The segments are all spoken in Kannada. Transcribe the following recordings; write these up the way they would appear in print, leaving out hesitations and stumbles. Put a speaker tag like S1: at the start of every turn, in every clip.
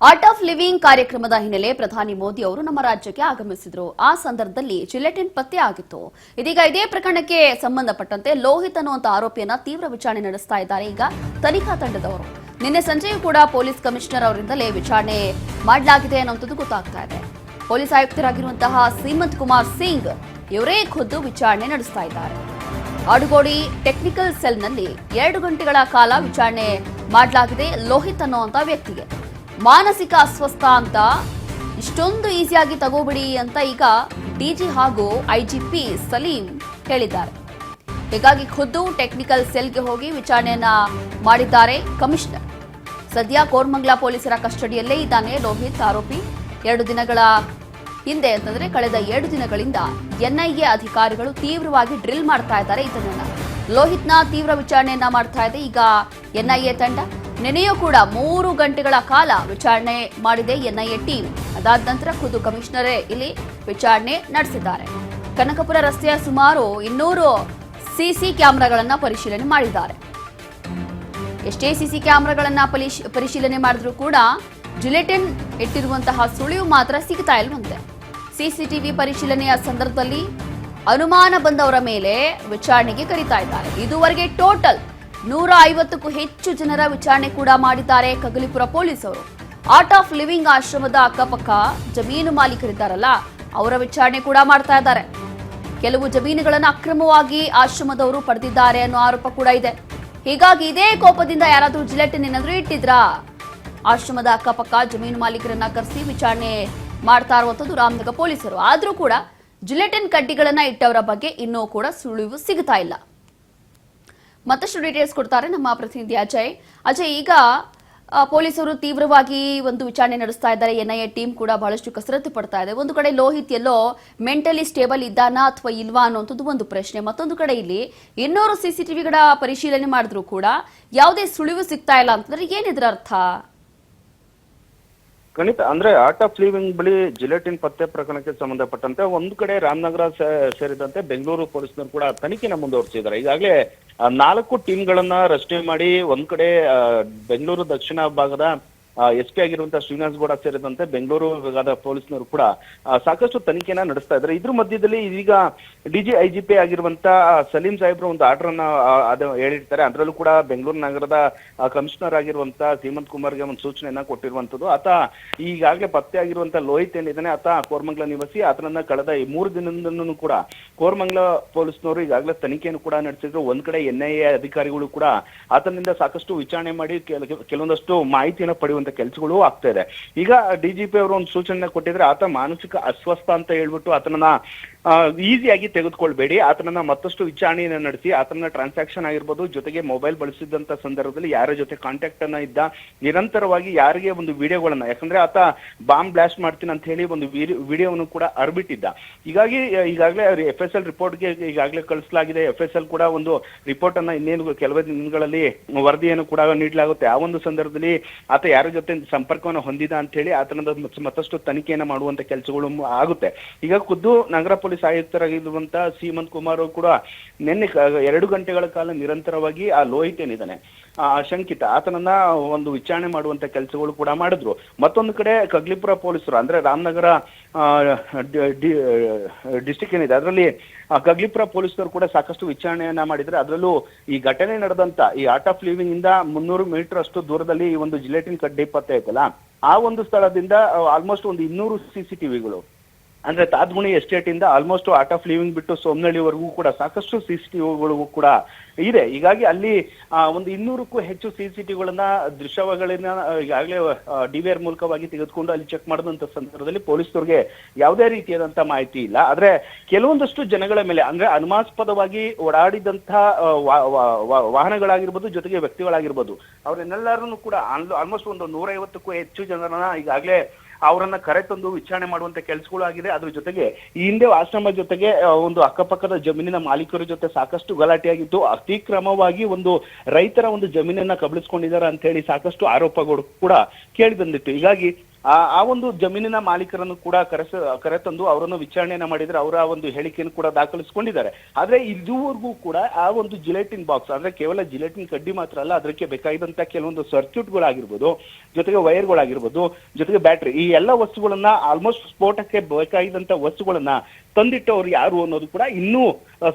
S1: ಆರ್ಟ್ ಆಫ್ ಲಿವಿಂಗ್ ಕಾರ್ಯಕ್ರಮದ ಹಿನ್ನೆಲೆ ಪ್ರಧಾನಿ ಮೋದಿ ಅವರು ನಮ್ಮ ರಾಜ್ಯಕ್ಕೆ ಆಗಮಿಸಿದರು. ಆ ಸಂದರ್ಭದಲ್ಲಿ ಜಿಲೆಟಿನ್ ಪತ್ತೆ ಆಗಿತ್ತು. ಇದೀಗ ಇದೇ ಪ್ರಕರಣಕ್ಕೆ ಸಂಬಂಧಪಟ್ಟಂತೆ ಲೋಹಿತ್ ಅನ್ನುವಂತ ಆರೋಪಿಯನ್ನ ತೀವ್ರ ವಿಚಾರಣೆ ನಡೆಸ್ತಾ ಇದ್ದಾರೆ ಈಗ ತನಿಖಾ ತಂಡದವರು. ನಿನ್ನೆ ಸಂಜೆಯೂ ಕೂಡ ಪೊಲೀಸ್ ಕಮಿಷನರ್ ಅವರಿಂದಲೇ ವಿಚಾರಣೆ ಮಾಡಲಾಗಿದೆ ಅನ್ನುವಂಥದ್ದು ಗೊತ್ತಾಗ್ತಾ ಇದೆ. ಪೊಲೀಸ್ ಆಯುಕ್ತರಾಗಿರುವಂತಹ ಸೀಮಂತ್ ಕುಮಾರ್ ಸಿಂಗ್ ಇವರೇ ಖುದ್ದು ವಿಚಾರಣೆ ನಡೆಸ್ತಾ ಇದ್ದಾರೆ. ಆಡುಗೋಡಿ ಟೆಕ್ನಿಕಲ್ ಸೆಲ್ನಲ್ಲಿ 2 ಗಂಟೆಗಳ ಕಾಲ ವಿಚಾರಣೆ ಮಾಡಲಾಗಿದೆ. ಲೋಹಿತ್ ಅನ್ನುವಂತ ವ್ಯಕ್ತಿಗೆ ಮಾನಸಿಕ ಅಸ್ವಸ್ಥ ಅಂತ ಇಷ್ಟೊಂದು ಈಸಿಯಾಗಿ ತಗೋಬಿಡಿ ಅಂತ ಈಗ ಡಿಜಿ ಹಾಗೂ ಐಜಿಪಿ ಸಲೀಂ ಹೇಳಿದ್ದಾರೆ. ಹೀಗಾಗಿ ಖುದ್ದು ಟೆಕ್ನಿಕಲ್ ಸೆಲ್ಗೆ ಹೋಗಿ ವಿಚಾರಣೆಯನ್ನ ಮಾಡಿದ್ದಾರೆ ಕಮಿಷನರ್. ಸದ್ಯ ಕೋರಮಂಗಲ ಪೊಲೀಸರ ಕಸ್ಟಡಿಯಲ್ಲೇ ಇದ್ದಾನೆ ಲೋಹಿತ್ ಆರೋಪಿ. 2 ದಿನಗಳ ಹಿಂದೆ ಅಂತಂದ್ರೆ ಕಳೆದ 2 ದಿನಗಳಿಂದ ಎನ್ಐಎ ಅಧಿಕಾರಿಗಳು ತೀವ್ರವಾಗಿ ಡ್ರಿಲ್ ಮಾಡ್ತಾ ಇದ್ದಾರೆ. ಇದನ್ನ ಲೋಹಿತ್ನ ತೀವ್ರ ವಿಚಾರಣೆಯನ್ನ ಮಾಡ್ತಾ ಇದೆ ಈಗ ಎನ್ಐಎ ತಂಡ. ನಿನ್ನೆಯೂ ಕೂಡ 3 ಗಂಟೆಗಳ ಕಾಲ ವಿಚಾರಣೆ ಮಾಡಿದೆ ಎನ್ಐಎ ಟೀಮ್. ಅದಾದ ನಂತರ ಖುದ್ದು ಕಮಿಷನರೇ ಇಲ್ಲಿ ವಿಚಾರಣೆ ನಡೆಸಿದ್ದಾರೆ. ಕನಕಪುರ ರಸ್ತೆಯ ಸುಮಾರು 200 ಸಿಸಿ ಕ್ಯಾಮೆರಾಗಳನ್ನ ಪರಿಶೀಲನೆ ಮಾಡಿದ್ದಾರೆ. ಎಷ್ಟೇ ಸಿಸಿ ಕ್ಯಾಮೆರಾಗಳನ್ನ ಪರಿಶೀಲನೆ ಮಾಡಿದ್ರೂ ಕೂಡ ಜಿಲೆಟಿನ್ ಇಟ್ಟಿರುವಂತಹ ಸುಳಿವು ಮಾತ್ರ ಸಿಗ್ತಾ ಇಲ್ವಂತೆ. ಸಿಸಿಟಿವಿ ಪರಿಶೀಲನೆಯ ಸಂದರ್ಭದಲ್ಲಿ ಅನುಮಾನ ಬಂದವರ ಮೇಲೆ ವಿಚಾರಣೆಗೆ ಕರೀತಾ ಇದ್ದಾರೆ. ಇದುವರೆಗೆ ಟೋಟಲ್ 150ಕ್ಕೂ ಹೆಚ್ಚು ಜನರ ವಿಚಾರಣೆ ಕೂಡ ಮಾಡಿದ್ದಾರೆ ಕಗಲಿಪುರ ಪೊಲೀಸರು. ಆರ್ಟ್ ಆಫ್ ಲಿವಿಂಗ್ ಆಶ್ರಮದ ಅಕ್ಕಪಕ್ಕ ಜಮೀನು ಮಾಲೀಕರಿದ್ದಾರಲ್ಲ ಅವರ ವಿಚಾರಣೆ ಕೂಡ ಮಾಡ್ತಾ ಇದ್ದಾರೆ. ಕೆಲವು ಜಮೀನುಗಳನ್ನು ಅಕ್ರಮವಾಗಿ ಆಶ್ರಮದವರು ಪಡೆದಿದ್ದಾರೆ ಅನ್ನೋ ಆರೋಪ ಕೂಡ ಇದೆ. ಹೀಗಾಗಿ ಇದೇ ಕೋಪದಿಂದ ಯಾರಾದ್ರೂ ಜಿಲೆಟಿನ್ ಏನಾದ್ರೂ ಇಟ್ಟಿದ್ರಾ? ಆಶ್ರಮದ ಅಕ್ಕಪಕ್ಕ ಜಮೀನು ಮಾಲೀಕರನ್ನ ಕರೆಸಿ ವಿಚಾರಣೆ ಮಾಡ್ತಾ ಇರುವಂತದ್ದು ರಾಮನಗರ ಪೊಲೀಸರು. ಆದ್ರೂ ಕೂಡ ಜಿಲೆಟಿನ್ ಕಡ್ಡಿಗಳನ್ನ ಇಟ್ಟವರ ಬಗ್ಗೆ ಇನ್ನೂ ಕೂಡ ಸುಳಿವು ಸಿಗ್ತಾ ಇಲ್ಲ. ಮತ್ತಷ್ಟು ಡೀಟೇಲ್ಸ್ ಕೊಡ್ತಾರೆ ನಮ್ಮ ಪ್ರತಿನಿಧಿ ಅಜಯ್. ಈಗ ಪೊಲೀಸರು ತೀವ್ರವಾಗಿ ಒಂದು ವಿಚಾರಣೆ ನಡೆಸ್ತಾ ಇದ್ದಾರೆ. ಎನ್ಐಎ ಟೀಮ್ ಕೂಡ ಬಹಳಷ್ಟು ಕಸರತ್ತು ಪಡ್ತಾ ಇದೆ. ಒಂದು ಕಡೆ ಲೋಹಿತ್ ಎಲ್ಲೋ ಮೆಂಟಲಿ ಸ್ಟೇಬಲ್ ಇದ್ದಾನಾ ಅಥವಾ ಇಲ್ವಾ ಅನ್ನುವಂಥದ್ದು ಒಂದು ಪ್ರಶ್ನೆ. ಮತ್ತೊಂದು ಕಡೆ ಇಲ್ಲಿ 200 ಸಿಸಿಟಿವಿಗಳ ಪರಿಶೀಲನೆ ಮಾಡಿದ್ರು ಕೂಡ ಯಾವುದೇ ಸುಳಿವು ಸಿಗ್ತಾ ಇಲ್ಲ ಅಂತಂದ್ರೆ ಏನಿದ್ರ ಅರ್ಥ?
S2: ಖಂಡಿತ ಅಂದ್ರೆ ಆರ್ಟ್ ಆಫ್ ಲಿವಿಂಗ್ ಬಳಿ ಜಿಲೆಟಿನ್ ಪತ್ತೆ ಪ್ರಕರಣಕ್ಕೆ ಸಂಬಂಧಪಟ್ಟಂತೆ ಒಂದು ಕಡೆ ರಾಮನಗರ ಸೇರಿದಂತೆ ಬೆಂಗಳೂರು ಪೊಲೀಸ್ನವರು ಕೂಡ ತನಿಖೆನ ಮುಂದುವರಿಸಿದ್ದಾರೆ. ಈಗಾಗಲೇ 4 ಟೀಮ್ಗಳನ್ನ ರಚನೆ ಮಾಡಿ ಒಂದ್ ಕಡೆ ಬೆಂಗಳೂರು ದಕ್ಷಿಣ ಭಾಗದ SP ಆಗಿರುವಂತಹ ಶ್ರೀನಿವಾಸ್ ಗೌಡ ಸೇರಿದಂತೆ ಬೆಂಗಳೂರು ವಿಭಾಗದ ಪೊಲೀಸ್ನವರು ಕೂಡ ಸಾಕಷ್ಟು ತನಿಖೆನ ನಡೆಸ್ತಾ ಇದ್ದಾರೆ. ಇದ್ರ ಮಧ್ಯದಲ್ಲಿ ಈಗ ಡಿಜಿ ಐಜಿಪಿ ಆಗಿರುವಂತ ಸಲೀಂ ಸಾಹೇಬ್ರು ಒಂದು ಆರ್ಡರ್ ಅನ್ನ ಹೇಳಿರ್ತಾರೆ. ಅದರಲ್ಲೂ ಕೂಡ ಬೆಂಗಳೂರು ನಗರದ ಕಮಿಷನರ್ ಆಗಿರುವಂತ ಸೀಮಂತ್ ಕುಮಾರ್ಗೆ ಒಂದು ಸೂಚನೆಯನ್ನ ಕೊಟ್ಟಿರುವಂತದ್ದು. ಆತ ಈಗಾಗಲೇ ಪತ್ತೆ ಆಗಿರುವಂತ ಲೋಹಿತ್ ಏನಿದ್ದಾನೆ ಆತ ಕೋರಮಂಗಲ ನಿವಾಸಿ. ಆತನನ್ನ ಕಳೆದ 3 ದಿನದಿಂದನೂ ಕೂಡ ಕೋರಮಂಗಲ ಪೊಲೀಸ್ನವರು ಈಗಾಗಲೇ ತನಿಖೆಯನ್ನು ಕೂಡ ನಡೆಸಿದ್ರು. ಒಂದ್ ಕಡೆ ಎನ್ಐಎ ಅಧಿಕಾರಿಗಳು ಕೂಡ ಆತನಿಂದ ಸಾಕಷ್ಟು ವಿಚಾರಣೆ ಮಾಡಿ ಕೆಲವೊಂದಷ್ಟು ಮಾಹಿತಿಯನ್ನು ಪಡೆಯುವಂತ ಕೆಲಸಗಳು ಆಗ್ತಾ ಇದೆ. ಈಗ ಡಿಜಿಪಿ ಅವರು ಒಂದು ಸೂಚನೆ ಕೊಟ್ಟಿದ್ರೆ ಆತ ಮಾನಸಿಕ ಅಸ್ವಸ್ಥ ಅಂತ ಹೇಳ್ಬಿಟ್ಟು ಆತನನ್ನ ಈಸಿಯಾಗಿ ತೆಗೆದುಕೊಳ್ಬೇಡಿ, ಆತನನ್ನ ಮತ್ತಷ್ಟು ವಿಚಾರಣೆಯನ್ನ ನಡೆಸಿ ಆತನ ಟ್ರಾನ್ಸಾಕ್ಷನ್ ಆಗಿರ್ಬೋದು, ಜೊತೆಗೆ ಮೊಬೈಲ್ ಬಳಸಿದಂತ ಸಂದರ್ಭದಲ್ಲಿ ಯಾರ ಜೊತೆ ಕಾಂಟ್ಯಾಕ್ಟ್ ಅನ್ನ ಇದ್ದ, ನಿರಂತರವಾಗಿ ಯಾರಿಗೆ ಒಂದು ವಿಡಿಯೋಗಳನ್ನ, ಯಾಕಂದ್ರೆ ಆತ ಬಾಂಬ್ ಬ್ಲಾಸ್ಟ್ ಮಾಡ್ತೀನಿ ಅಂತ ಹೇಳಿ ಒಂದು ವಿಡಿಯೋವನ್ನು ಕೂಡ ಹರಿಬಿಟ್ಟಿದ್ದ. ಹೀಗಾಗಿ ಈಗಾಗಲೇ FSL ರಿಪೋರ್ಟ್ಗೆ ಈಗಾಗಲೇ ಕಳಿಸಲಾಗಿದೆ. FSL ಕೂಡ ಒಂದು ರಿಪೋರ್ಟ್ ಅನ್ನ ಇನ್ನೇನು ಕೆಲವೇ ದಿನಗಳಲ್ಲಿ ವರದಿಯನ್ನು ಕೂಡ ನೀಡಲಾಗುತ್ತೆ. ಆ ಒಂದು ಸಂದರ್ಭದಲ್ಲಿ ಆತ ಯಾರ ಜೊತೆ ಸಂಪರ್ಕವನ್ನು ಹೊಂದಿದ ಅಂತ ಹೇಳಿ ಆತನದ ಮತ್ತಷ್ಟು ತನಿಖೆಯನ್ನ ಮಾಡುವಂತ ಕೆಲಸಗಳು ಆಗುತ್ತೆ. ಈಗ ಖುದ್ದು ನಗರ ಪೊಲೀಸ್ ಆಯುಕ್ತರಾಗಿರುವಂತ ಸೀಮಂತ್ ಕುಮಾರ್ ಕೂಡ ನಿನ್ನೆ 2 ಗಂಟೆಗಳ ಕಾಲ ನಿರಂತರವಾಗಿ ಆ ಲೋಹಿತ್ ಏನಿದ್ದಾನೆ ಶಂಕಿತ ಆತನನ್ನ ಒಂದು ವಿಚಾರಣೆ ಮಾಡುವಂತ ಕೆಲಸಗಳು ಕೂಡ ಮಾಡಿದ್ರು. ಮತ್ತೊಂದು ಕಡೆ ಕಗ್ಲಿಪುರ ಪೊಲೀಸರು ಅಂದ್ರೆ ರಾಮನಗರ ಡಿಸ್ಟಿಕ್ ಏನಿದೆ ಅದರಲ್ಲಿ ಕಗ್ಲಿಪುರ ಪೊಲೀಸರು ಕೂಡ ಸಾಕಷ್ಟು ವಿಚಾರಣೆಯನ್ನ ಮಾಡಿದ್ರೆ. ಅದರಲ್ಲೂ ಈ ಘಟನೆ ನಡೆದಂತ ಈ ಆರ್ಟ್ ಆಫ್ ಲಿವಿಂಗ್ ಇಂದ 300 ಮೀಟರ್ ಅಷ್ಟು ದೂರದಲ್ಲಿ ಈ ಒಂದು ಜಿಲೆಟಿನ್ ಕಡ್ಡಿ ಪತ್ತೆ ಆಯ್ತಲ್ಲ, ಆ ಒಂದು ಸ್ಥಳದಿಂದ ಆಲ್ಮೋಸ್ಟ್ ಒಂದು 200 ಸಿಸಿಟಿವಿಗಳು ಅಂದ್ರೆ ತಾದ್ಗುಣಿ ಎಸ್ಟೇಟ್ ಇಂದ ಆಲ್ಮೋಸ್ಟ್ ಆರ್ಟ್ ಆಫ್ ಲಿವಿಂಗ್ ಬಿಟ್ಟು ಸೋಮನಹಳ್ಳಿವರೆಗೂ ಕೂಡ ಸಾಕಷ್ಟು ಸಿಸಿಟಿವಿಗಳು ಕೂಡ ಇದೆ. ಹೀಗಾಗಿ ಅಲ್ಲಿ ಒಂದು 200ಕ್ಕೂ ಹೆಚ್ಚು ಸಿಸಿಟಿವಿಗಳನ್ನ ದೃಶ್ಯಾವಳಿಗಳನ್ನ ಈಗಾಗಲೇ DVR ಮೂಲಕವಾಗಿ ತೆಗೆದುಕೊಂಡು ಅಲ್ಲಿ ಚೆಕ್ ಮಾಡಿದಂತ ಸಂದರ್ಭದಲ್ಲಿ ಪೊಲೀಸರಿಗೆ ಯಾವುದೇ ರೀತಿಯಾದಂತ ಮಾಹಿತಿ ಇಲ್ಲ. ಆದ್ರೆ ಕೆಲವೊಂದಷ್ಟು ಜನಗಳ ಮೇಲೆ ಅಂದ್ರೆ ಅನುಮಾನಾಸ್ಪದವಾಗಿ ಓಡಾಡಿದಂತಹ ವಾಹನಗಳಾಗಿರ್ಬೋದು, ಜೊತೆಗೆ ವ್ಯಕ್ತಿಗಳಾಗಿರ್ಬೋದು, ಅವರೆಲ್ಲರನ್ನು ಕೂಡ ಆಲ್ಮೋಸ್ಟ್ ಒಂದು 150ಕ್ಕೂ ಹೆಚ್ಚು ಜನರನ್ನ ಈಗಾಗಲೇ ಅವರನ್ನ ಕರೆತಂದು ವಿಚಾರಣೆ ಮಾಡುವಂತ ಕೆಲಸಗಳು ಆಗಿದೆ. ಅದ್ರ ಜೊತೆಗೆ ಈ ಹಿಂದೆ ಆಶ್ರಮ ಜೊತೆಗೆ ಒಂದು ಅಕ್ಕಪಕ್ಕದ ಜಮೀನಿನ ಮಾಲೀಕರ ಜೊತೆ ಸಾಕಷ್ಟು ಗಲಾಟೆಯಾಗಿದ್ದು, ಅತಿಕ್ರಮವಾಗಿ ಒಂದು ರೈತರ ಒಂದು ಜಮೀನನ್ನ ಕಬಳಿಸ್ಕೊಂಡಿದ್ದಾರೆ ಅಂತ ಹೇಳಿ ಸಾಕಷ್ಟು ಆರೋಪಗಳು ಕೂಡ ಕೇಳಿ ಬಂದಿತ್ತು. ಹೀಗಾಗಿ ಆ ಒಂದು ಜಮೀನಿನ ಮಾಲೀಕರನ್ನು ಕೂಡ ಕರೆತಂದು ಅವರನ್ನು ವಿಚಾರಣೆಯನ್ನ ಮಾಡಿದ್ರೆ ಅವರ ಒಂದು ಹೇಳಿಕೆಯನ್ನು ಕೂಡ ದಾಖಲಿಸಿಕೊಂಡಿದ್ದಾರೆ. ಆದ್ರೆ ಇದುವರೆಗೂ ಕೂಡ ಆ ಒಂದು ಜಿಲೆಟಿನ್ ಬಾಕ್ಸ್ ಅಂದ್ರೆ ಕೇವಲ ಜಿಲೆಟಿನ್ ಕಡ್ಡಿ ಮಾತ್ರ ಅಲ್ಲ, ಅದಕ್ಕೆ ಬೇಕಾಗಿದ್ದಂತ ಕೆಲವೊಂದು ಸರ್ಕ್ಯೂಟ್ಗಳಾಗಿರ್ಬೋದು, ಜೊತೆಗೆ ವೈರ್ಗಳಾಗಿರ್ಬೋದು, ಜೊತೆಗೆ ಬ್ಯಾಟ್ರಿ, ಈ ಎಲ್ಲ ವಸ್ತುಗಳನ್ನ ಆಲ್ಮೋಸ್ಟ್ ಸ್ಫೋಟಕ್ಕೆ ಬೇಕಾಗಿದ್ದಂತ ವಸ್ತುಗಳನ್ನ ತಂದಿಟ್ಟವ್ರು ಯಾರು ಅನ್ನೋದು ಕೂಡ ಇನ್ನೂ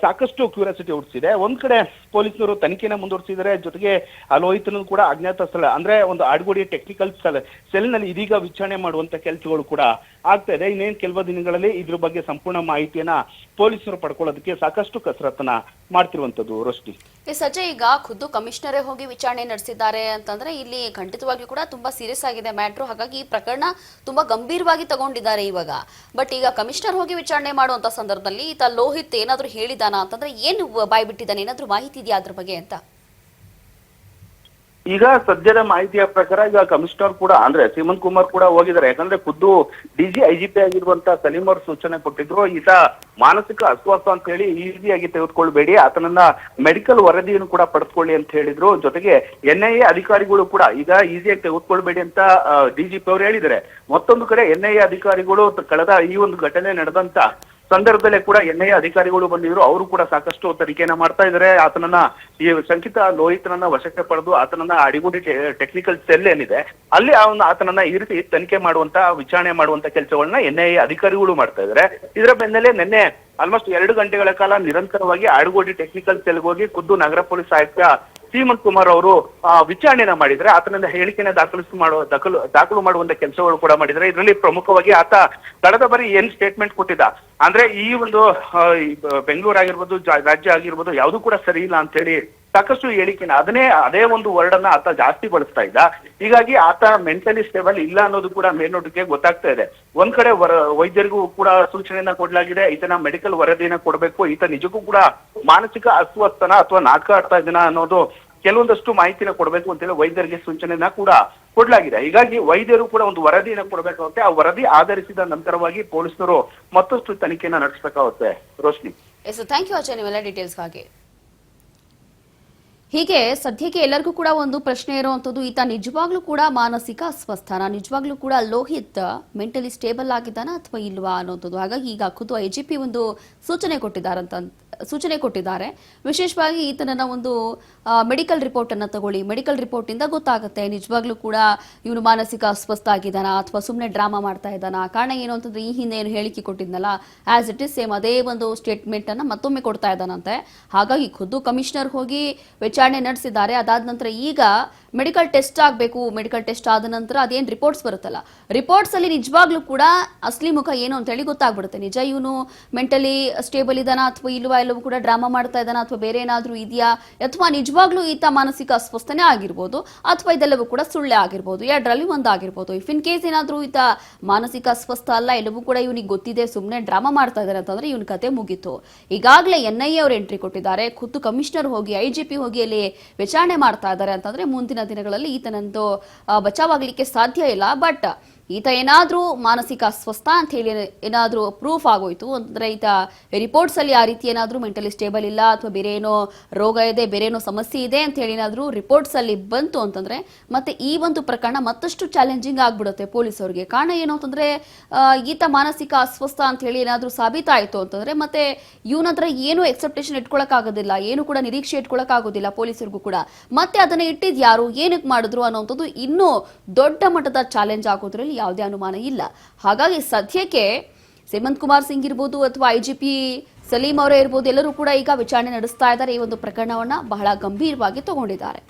S2: ಸಾಕಷ್ಟು ಕ್ಯೂರಿಯಾಸಿಟಿ ಹುಟ್ಟಿಸಿದೆ. ಒಂದ್ ಕಡೆ ಪೊಲೀಸರು ತನಿಖೆನ ಮುಂದುವರಿಸಿದರೆ, ಜೊತೆಗೆ ಆ ಲೋಹಿತನ ಕೂಡ ಅಜ್ಞಾತ ಸ್ಥಳ ಅಂದ್ರೆ ಒಂದು ಆಡ್ಗೋಡಿ ಟೆಕ್ನಿಕಲ್ ಸೆಲ್ ನಲ್ಲಿ ಇದೀಗ ವಿಚಾರಣೆ ಮಾಡುವಂತ ಕೆಲಸಗಳು ಕೂಡ ಆಗ್ತಾ ಇದೆ. ಇನ್ನೇನು ಕೆಲವು ದಿನಗಳಲ್ಲಿ ಇದ್ರ ಬಗ್ಗೆ ಸಂಪೂರ್ಣ ಮಾಹಿತಿಯನ್ನ ಪೊಲೀಸರು ಪಡ್ಕೊಳ್ಳೋದಕ್ಕೆ ಸಾಕಷ್ಟು ಕಸರತ್ತನ್ನ ಮಾಡ್ತಿರುವಂತದ್ದು. ರೋಷ್ನಿ,
S1: ಸಜ್ಜೆ ಈಗ ಖುದ್ದು ಕಮಿಷನರೇ ಹೋಗಿ ವಿಚಾರಣೆ ನಡೆಸಿದ್ದಾರೆ ಅಂತಂದ್ರೆ ಇಲ್ಲಿ ಖಂಡಿತವಾಗಿಯೂ ಕೂಡ ತುಂಬಾ ಸೀರಿಯಸ್ ಆಗಿದೆ ಮ್ಯಾಟ್ರು. ಹಾಗಾಗಿ ಈ ಪ್ರಕರಣ ತುಂಬಾ ಗಂಭೀರವಾಗಿ ತಗೊಂಡಿದ್ದಾರೆ ಇವಾಗ. ಬಟ್ ಈಗ ಕಮಿಷನರ್ ಹೋಗಿ ವಿಚಾರಣೆ ಮಾಡುವಂತ ಸಂದರ್ಭದಲ್ಲಿ ಈತ ಲೋಹಿತ್ ಏನಾದ್ರೂ ಹೇಳಿದಾನ ಅಂತಂದ್ರೆ ಏನು ಬಾಯ್ ಬಿಟ್ಟಿದ್ದಾನೆ, ಏನಾದ್ರೂ ಮಾಹಿತಿ ಇದೆಯಾ ಅದ್ರ ಬಗ್ಗೆ ಅಂತ?
S2: ಈಗ ಸದ್ಯದ ಮಾಹಿತಿಯ ಪ್ರಕಾರ ಈಗ ಕಮಿಷನರ್ ಕೂಡ ಅಂದ್ರೆ ಹೇಮಂತ್ ಕುಮಾರ್ ಕೂಡ ಹೋಗಿದ್ದಾರೆ. ಯಾಕಂದ್ರೆ ಖುದ್ದು IGP ಆಗಿರುವಂತ ಸಲೀಂ ಅವರು ಸೂಚನೆ ಕೊಟ್ಟಿದ್ರು, ಈತ ಮಾನಸಿಕ ಅಸ್ವಸ್ಥ ಅಂತ ಹೇಳಿ ಈಸಿಯಾಗಿ ತೆಗೆದುಕೊಳ್ಬೇಡಿ, ಆತನನ್ನ ಮೆಡಿಕಲ್ ವರದಿಯನ್ನು ಕೂಡ ಪಡೆದುಕೊಳ್ಳಿ ಅಂತ ಹೇಳಿದ್ರು. ಜೊತೆಗೆ NIA ಅಧಿಕಾರಿಗಳು ಕೂಡ ಈಗ ಈಸಿಯಾಗಿ ತೆಗೆದುಕೊಳ್ಬೇಡಿ ಅಂತ DGP ಅವರು ಹೇಳಿದ್ದಾರೆ. ಮತ್ತೊಂದು ಕಡೆ NIA ಅಧಿಕಾರಿಗಳು ಕಳೆದ ಈ ಒಂದು ಘಟನೆ ನಡೆದಂತ ಸಂದರ್ಭದಲ್ಲೇ ಕೂಡ NIA ಅಧಿಕಾರಿಗಳು ಬಂದಿದ್ರು, ಅವರು ಕೂಡ ಸಾಕಷ್ಟು ತನಿಖೆಯನ್ನ ಮಾಡ್ತಾ ಇದ್ದಾರೆ. ಆತನನ್ನ ಈ ಶಂಕಿತ ಲೋಹಿತನನ್ನ ವಶಕ್ಕೆ ಪಡೆದು ಆತನನ್ನ ಅಡಿಗುಡಿ ಟೆಕ್ನಿಕಲ್ ಸೆಲ್ ಏನಿದೆ ಅಲ್ಲಿ ಆತನನ್ನ ಈ ರೀತಿ ತನಿಖೆ ಮಾಡುವಂತ ವಿಚಾರಣೆ ಮಾಡುವಂತ ಕೆಲಸಗಳನ್ನ NIA ಅಧಿಕಾರಿಗಳು ಮಾಡ್ತಾ ಇದ್ದಾರೆ. ಇದರ ಬೆನ್ನಲ್ಲೇ ನಿನ್ನೆ ಆಲ್ಮೋಸ್ಟ್ 2 ಗಂಟೆಗಳ ಕಾಲ ನಿರಂತರವಾಗಿ ಆಡುಗೋಡಿ ಟೆಕ್ನಿಕಲ್ ಸೆಲ್ಗೆ ಹೋಗಿ ಖುದ್ದು ನಗರ ಪೊಲೀಸ್ ಆಯುಕ್ತ ಹೇಮಂತ್ ಕುಮಾರ್ ಅವರು ವಿಚಾರಣೆನ ಮಾಡಿದ್ರೆ, ಆತನಿಂದ ಹೇಳಿಕೆನ ದಾಖಲು ಮಾಡುವಂತ ಕೆಲಸಗಳು ಕೂಡ ಮಾಡಿದ್ರೆ. ಇದರಲ್ಲಿ ಪ್ರಮುಖವಾಗಿ ಆತ ಕಳೆದ ಬಾರಿ ಏನ್ ಸ್ಟೇಟ್ಮೆಂಟ್ ಕೊಟ್ಟಿದ್ದ ಅಂದ್ರೆ ಈ ಒಂದು ಬೆಂಗಳೂರು ಆಗಿರ್ಬೋದು, ರಾಜ್ಯ ಆಗಿರ್ಬೋದು, ಯಾವ್ದು ಕೂಡ ಸರಿ ಇಲ್ಲ ಅಂತ ಹೇಳಿ ಸಾಕಷ್ಟು ಹೇಳಿಕೆನ ಅದೇ ಒಂದು ವರ್ಡ್ ಅನ್ನ ಆತ ಜಾಸ್ತಿ ಬಳಸ್ತಾ ಇದ್ದ. ಹೀಗಾಗಿ ಆತ ಮೆಂಟಲಿ ಸ್ಟೇಬಲ್ ಇಲ್ಲ ಅನ್ನೋದು ಕೂಡ ಮೇಲ್ನೋಟಕ್ಕೆ ಗೊತ್ತಾಗ್ತಾ ಇದೆ. ಒಂದ್ ಕಡೆ ವೈದ್ಯರಿಗೂ ಕೂಡ ಸೂಚನೆಯನ್ನ ಕೊಡ್ಲಾಗಿದೆ, ಈತನ ಮೆಡಿಕಲ್ ವರದಿಯನ್ನ ಕೊಡ್ಬೇಕು, ಈತ ನಿಜಕ್ಕೂ ಕೂಡ ಮಾನಸಿಕ ಅಸ್ವಸ್ಥನ ಅಥವಾ ನಾಟಕ ಆಡ್ತಾ ಇದ್ದಾನ ಅನ್ನೋದು ಕೆಲವೊಂದಷ್ಟು ಮಾಹಿತಿನ ಕೊಡ್ಬೇಕು ಅಂತೇಳಿ ವೈದ್ಯರಿಗೆ ಸೂಚನೆಯನ್ನ ಕೂಡ ಕೊಡ್ಲಾಗಿದೆ. ಹೀಗಾಗಿ ವೈದ್ಯರು ಕೂಡ ಒಂದು ವರದಿಯನ್ನ ಕೊಡ್ಬೇಕಾಗುತ್ತೆ. ಆ ವರದಿ ಆಧರಿಸಿದ ನಂತರವಾಗಿ ಪೊಲೀಸರು ಮತ್ತಷ್ಟು ತನಿಖೆಯನ್ನ ನಡೆಸಬೇಕಾಗುತ್ತೆ. ರೋಶ್ನಿ,
S1: ಥ್ಯಾಂಕ್ ಯು ಅಜಯ್, ನಿಮ್ಮೆಲ್ಲ ಡೀಟೇಲ್ಸ್ಗಾಗಿ. ಹೀಗೆ ಸದ್ಯಕ್ಕೆ ಎಲ್ಲರಿಗೂ ಕೂಡ ಒಂದು ಪ್ರಶ್ನೆ ಇರುವಂತದ್ದು, ಈತ ನಿಜವಾಗ್ಲೂ ಕೂಡ ಮಾನಸಿಕ ಅಸ್ವಸ್ಥನ, ನಿಜವಾಗ್ಲೂ ಕೂಡ ಲೋಹಿತ್ ಮೆಂಟಲಿ ಸ್ಟೇಬಲ್ ಆಗಿದ್ದಾನ ಅಥವಾ ಇಲ್ವಾ ಅನ್ನೋದು. ಹಾಗಾಗಿ ಈಗ ಖುದ್ದು IGP ಒಂದು ಸೂಚನೆ ಕೊಟ್ಟಿದ್ದಾರೆ. ವಿಶೇಷವಾಗಿ ಈತನನ್ನ ಒಂದು ಮೆಡಿಕಲ್ ರಿಪೋರ್ಟ್ ಅನ್ನ ತಗೊಳ್ಳಿ, ಮೆಡಿಕಲ್ ರಿಪೋರ್ಟ್ ಇಂದ ಗೊತ್ತಾಗುತ್ತೆ ನಿಜವಾಗ್ಲೂ ಕೂಡ ಇವನು ಮಾನಸಿಕ ಅಸ್ವಸ್ಥ ಆಗಿದ್ದಾನ ಅಥವಾ ಸುಮ್ಮನೆ ಡ್ರಾಮಾ ಮಾಡ್ತಾ ಇದ್ದಾನ. ಕಾರಣ ಏನು ಅಂತಂದ್ರೆ ಈ ಹಿಂದೆ ಏನು ಹೇಳಿಕೆ ಕೊಟ್ಟಿದ್ನಲ್ಲ, ಆಸ್ ಇಟ್ ಇಸ್ ಸೇಮ್ ಅದೇ ಒಂದು ಸ್ಟೇಟ್ಮೆಂಟ್ ಅನ್ನ ಮತ್ತೊಮ್ಮೆ ಕೊಡ್ತಾ ಇದ್ದಾನಂತೆ. ಹಾಗಾಗಿ ಖುದ್ದು ಕಮಿಷನರ್ ಹೋಗಿ ವಿಚಾರಣೆ ನಡೆಸಿದ್ದಾರೆ. ಅದಾದ ನಂತರ ಈಗ ಮೆಡಿಕಲ್ ಟೆಸ್ಟ್ ಆಗಬೇಕು. ಮೆಡಿಕಲ್ ಟೆಸ್ಟ್ ಆದ ನಂತರ ಅದೇನು ರಿಪೋರ್ಟ್ಸ್ ಬರುತ್ತಲ್ಲ, ರಿಪೋರ್ಟ್ಸ್ ಅಲ್ಲಿ ನಿಜವಾಗ್ಲೂ ಕೂಡ ಅಸಲಿ ಮುಖ ಏನು ಅಂತ ಹೇಳಿ ಗೊತ್ತಾಗ್ಬಿಡುತ್ತೆ. ನಿಜ ಇವನು ಮೆಂಟಲಿ ಸ್ಟೇಬಲ್ ಇದಾನ ಅಥವಾ ಇಲ್ವಾ, ಎಲ್ಲವೂ ಕೂಡ ಡ್ರಾಮಾ ಮಾಡ್ತಾ ಇದ್ದಾನ ಅಥವಾ ಬೇರೆ ಏನಾದ್ರೂ ಇದೆಯಾ, ಅಥವಾ ನಿಜವಾಗ್ಲೂ ಈತ ಮಾನಸಿಕ ಅಸ್ವಸ್ಥನೇ ಆಗಿರ್ಬೋದು ಅಥವಾ ಇದೆಲ್ಲವೂ ಕೂಡ ಸುಳ್ಳೆ ಆಗಿರ್ಬೋದು, ಎರಡರಲ್ಲಿ ಒಂದಾಗಿರ್ಬೋದು. ಇಫ್ ಇನ್ ಕೇಸ್ ಏನಾದ್ರೂ ಈತ ಮಾನಸಿಕ ಅಸ್ವಸ್ಥ ಅಲ್ಲ, ಎಲ್ಲವೂ ಕೂಡ ಇವನಿಗೆ ಗೊತ್ತಿದೆ, ಸುಮ್ಮನೆ ಡ್ರಾಮಾ ಮಾಡ್ತಾ ಇದ್ದಾರೆ ಅಂತಂದ್ರೆ ಇವನ ಕತೆ ಮುಗೀತು. ಈಗಾಗಲೇ NIA ಅವರು ಎಂಟ್ರಿ ಕೊಟ್ಟಿದ್ದಾರೆ, ಖುದ್ದು ಕಮಿಷನರ್ ಹೋಗಿ IGP ಹೋಗಿ ಅಲ್ಲಿ ವಿಚಾರಣೆ ಮಾಡ್ತಾ ಇದ್ದಾರೆ ಅಂತಂದ್ರೆ ಮುಂದಿನ ದಿನಗಳಲ್ಲಿ ಈತನಂತೂ ಬಚಾವಾಗಲಿಕ್ಕೆ ಸಾಧ್ಯ ಇಲ್ಲ. ಬಟ್ ಈತ ಏನಾದ್ರೂ ಮಾನಸಿಕ ಅಸ್ವಸ್ಥ ಅಂತ ಹೇಳಿ ಏನಾದ್ರೂ ಪ್ರೂಫ್ ಆಗೋಯ್ತು ಅಂತಂದ್ರೆ, ಈತ ರಿಪೋರ್ಟ್ಸ್ ಅಲ್ಲಿ ಆ ರೀತಿ ಏನಾದ್ರೂ ಮೆಂಟಲಿ ಸ್ಟೇಬಲ್ ಇಲ್ಲ ಅಥವಾ ಬೇರೆ ಏನೋ ರೋಗ ಇದೆ, ಬೇರೆ ಏನೋ ಸಮಸ್ಯೆ ಇದೆ ಅಂತ ಹೇಳಿ ಏನಾದ್ರೂ ರಿಪೋರ್ಟ್ಸ್ ಅಲ್ಲಿ ಬಂತು ಅಂತಂದ್ರೆ ಮತ್ತೆ ಈ ಒಂದು ಪ್ರಕರಣ ಮತ್ತಷ್ಟು ಚಾಲೆಂಜಿಂಗ್ ಆಗ್ಬಿಡುತ್ತೆ ಪೊಲೀಸರಿಗೆ. ಕಾರಣ ಏನು ಅಂತಂದ್ರೆ ಈತ ಮಾನಸಿಕ ಅಸ್ವಸ್ಥ ಅಂತ ಹೇಳಿ ಏನಾದ್ರೂ ಸಾಬೀತಾಯ್ತು ಅಂತಂದ್ರೆ ಮತ್ತೆ ಇವನತ್ರ ಏನು ಎಕ್ಸೆಪ್ಟೇಷನ್ ಇಟ್ಕೊಳಕ್ ಆಗೋದಿಲ್ಲ, ಏನು ಕೂಡ ನಿರೀಕ್ಷೆ ಇಟ್ಕೊಳಕ್ ಆಗೋದಿಲ್ಲ ಪೊಲೀಸರಿಗೂ ಕೂಡ. ಮತ್ತೆ ಅದನ್ನ ಇಟ್ಟಿದ್ ಯಾರು, ಏನಕ್ಕೆ ಮಾಡಿದ್ರು ಅನ್ನೋಂಥದ್ದು ಇನ್ನೂ ದೊಡ್ಡ ಮಟ್ಟದ ಚಾಲೆಂಜ್ ಆಗೋದ್ರಲ್ಲಿ ಯಾವುದೇ ಅನುಮಾನ ಇಲ್ಲ. ಹಾಗಾಗಿ ಸದ್ಯಕ್ಕೆ ಹೇಮಂತ್ ಕುಮಾರ್ ಸಿಂಗ್ ಇರ್ಬೋದು ಅಥವಾ IGP ಸಲೀಂ ಅವರೇ ಇರ್ಬೋದು, ಎಲ್ಲರೂ ಕೂಡ ಈಗ ವಿಚಾರಣೆ ನಡೆಸ್ತಾ ಇದ್ದಾರೆ. ಈ ಒಂದು ಪ್ರಕರಣವನ್ನ ಬಹಳ ಗಂಭೀರವಾಗಿ ತಗೊಂಡಿದ್ದಾರೆ.